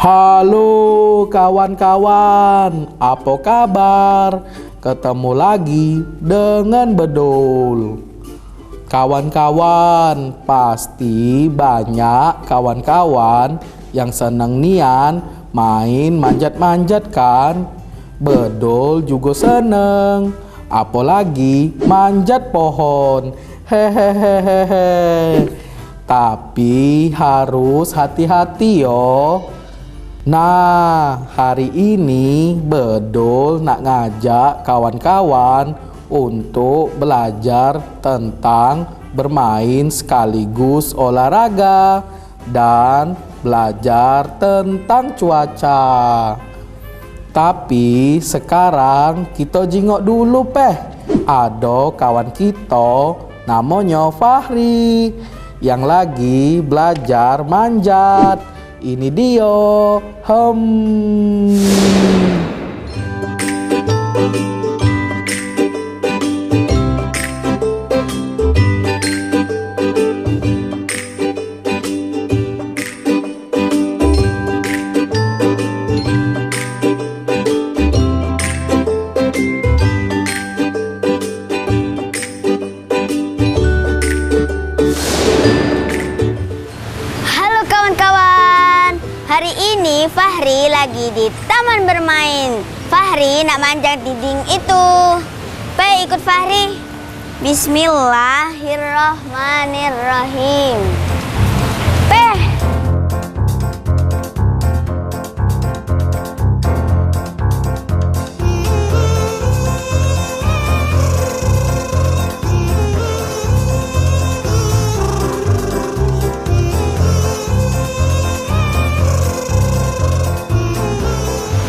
Halo kawan-kawan, apa kabar? Ketemu lagi dengan Bedul. Kawan-kawan, pasti banyak kawan-kawan yang seneng nian main manjat-manjat kan? Bedul juga seneng, apalagi manjat pohon. Hehehehehe. Tapi harus hati-hati yo. Nah, hari ini Bedul nak ngajak kawan-kawan untuk belajar tentang bermain sekaligus olahraga dan belajar tentang cuaca. Tapi sekarang kita jingok dulu ada kawan kita namanya Fahri yang lagi belajar manjat. Ini dia. Hari ini Fahri lagi di taman bermain. Fahri nak manjat dinding itu. Ikut Fahri. Bismillahirrahmanirrahim.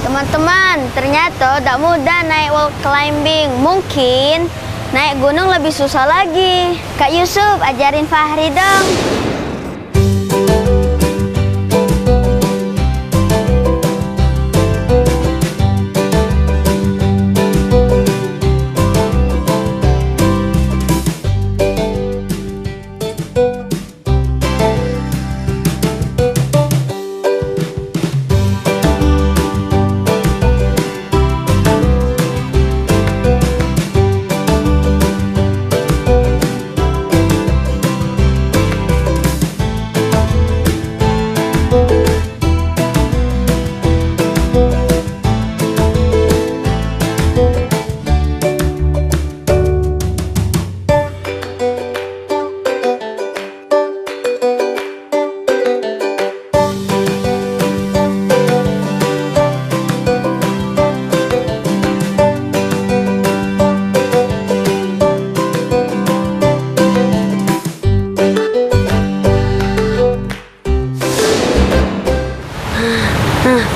Teman-teman, ternyata tak mudah naik wall climbing. Mungkin naik gunung lebih susah lagi. Kak Yusuf, ajarin Fahri dong.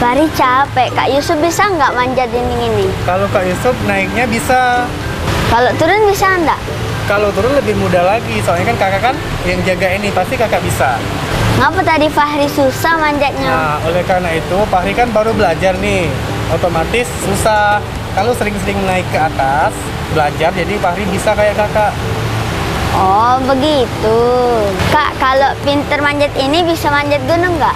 Fahri capek. Kak Yusuf bisa nggak manjat dinding ini? Kalau Kak Yusuf naiknya bisa. Kalau turun bisa nggak? Kalau turun lebih mudah lagi, soalnya kan kakak kan yang jaga ini, pasti kakak bisa. Ngapa tadi Fahri susah manjatnya? Nah, oleh karena itu Fahri kan baru belajar nih, otomatis susah. Kalau sering-sering naik ke atas, belajar, jadi Fahri bisa kayak kakak. Oh begitu. Kak, kalau pinter manjat ini bisa manjat gunung nggak?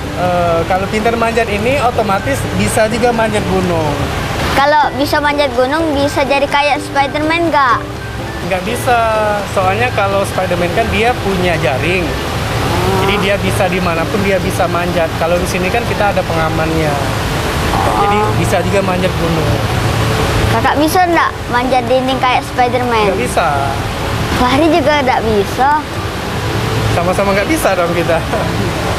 Kalau pintar manjat ini otomatis bisa juga manjat gunung. Kalau bisa manjat gunung bisa jadi kayak Spiderman nggak? Nggak bisa, soalnya kalau Spiderman kan dia punya jaring. Jadi dia bisa dimanapun dia bisa manjat. Kalau di sini kan kita ada pengamannya. Jadi bisa juga manjat gunung. Kakak bisa nggak manjat dinding kayak Spiderman? Nggak bisa. Fahri juga nggak bisa. Sama-sama nggak bisa dong kita.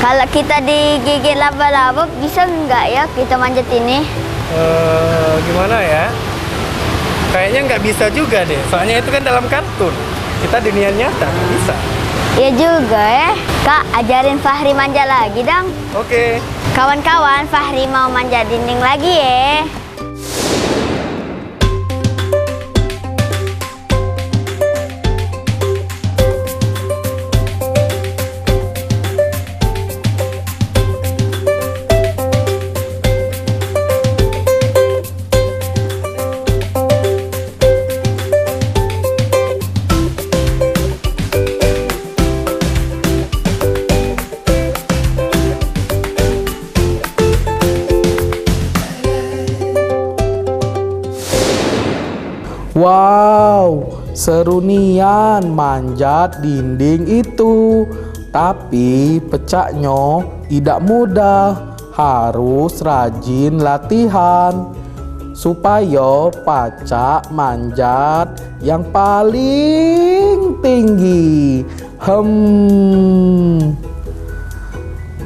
Kalau kita digigit laba-laba bisa nggak ya kita manjat ini? Gimana ya? Kayaknya nggak bisa juga deh. Soalnya itu kan dalam kartun. Kita dunia nyata nggak bisa. Iya juga ya. Kak, ajarin Fahri manjat lagi dong. Oke. Kawan-kawan, Fahri mau manjat dinding lagi ya. Wow, seru nian manjat dinding itu. Tapi pecahnya tidak mudah, harus rajin latihan supaya pacak manjat yang paling tinggi.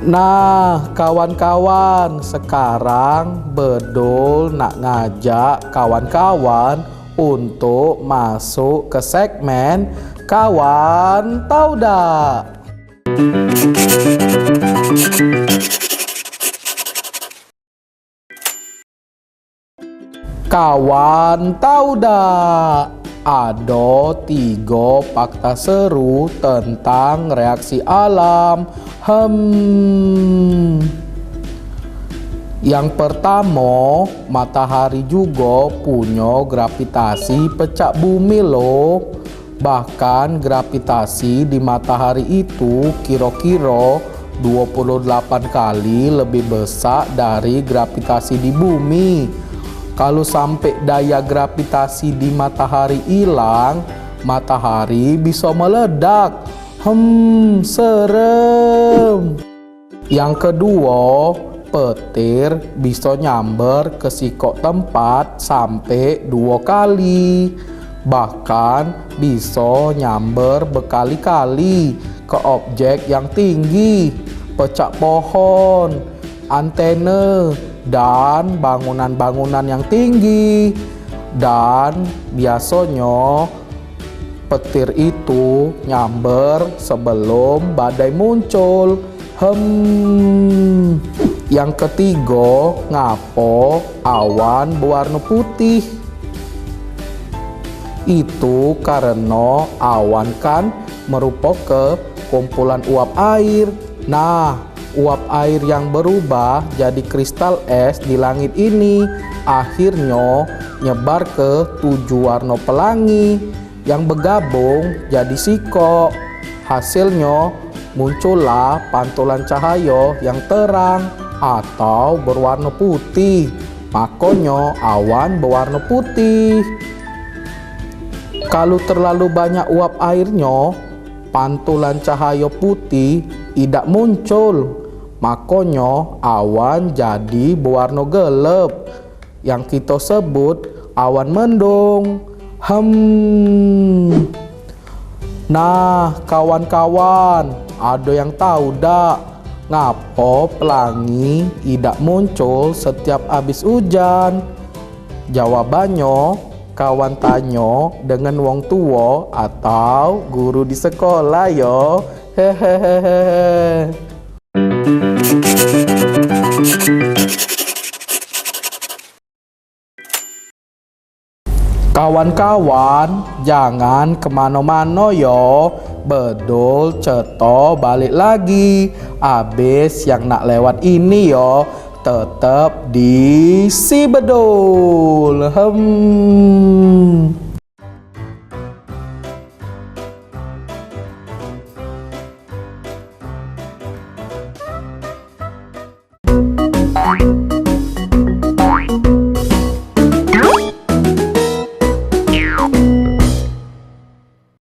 Nah, kawan-kawan, sekarang Bedul nak ngajak kawan-kawan untuk masuk ke segmen Kawan Tahu Dak. Kawan tahu dak? Ada 3 fakta seru tentang reaksi alam. Yang pertama, matahari juga punya gravitasi pecah bumi loh. Bahkan gravitasi di matahari itu kira-kira 28 kali lebih besar dari gravitasi di bumi. Kalau sampai daya gravitasi di matahari hilang, matahari bisa meledak. Serem. Yang kedua, petir bisa nyamber ke sikok tempat sampai 2 kali. Bahkan bisa nyamber berkali-kali ke objek yang tinggi, pecah pohon, antena, dan bangunan-bangunan yang tinggi. Dan biasanya petir itu nyamber sebelum badai muncul. Yang ketiga, ngapo awan berwarna putih? Itu karena awan kan merupakan kumpulan uap air. Nah, uap air yang berubah jadi kristal es di langit ini akhirnya nyebar ke 7 warna pelangi yang bergabung jadi sikok. Hasilnya muncullah pantulan cahaya yang terang atau berwarna putih. Makanya awan berwarna putih. Kalau terlalu banyak uap airnya, pantulan cahaya putih tidak muncul. Makanya awan jadi berwarna gelap yang kita sebut awan mendung. Nah, kawan-kawan, ada yang tahu dak ngapa pelangi tidak muncul setiap habis hujan? Jawabannya kawan tanya dengan wong tua atau guru di sekolah yo. Hehehe. Kawan-kawan, jangan kemana-mana yo. Bedul ceto balik lagi. Abis yang nak lewat ini yo, tetap di Si Bedul.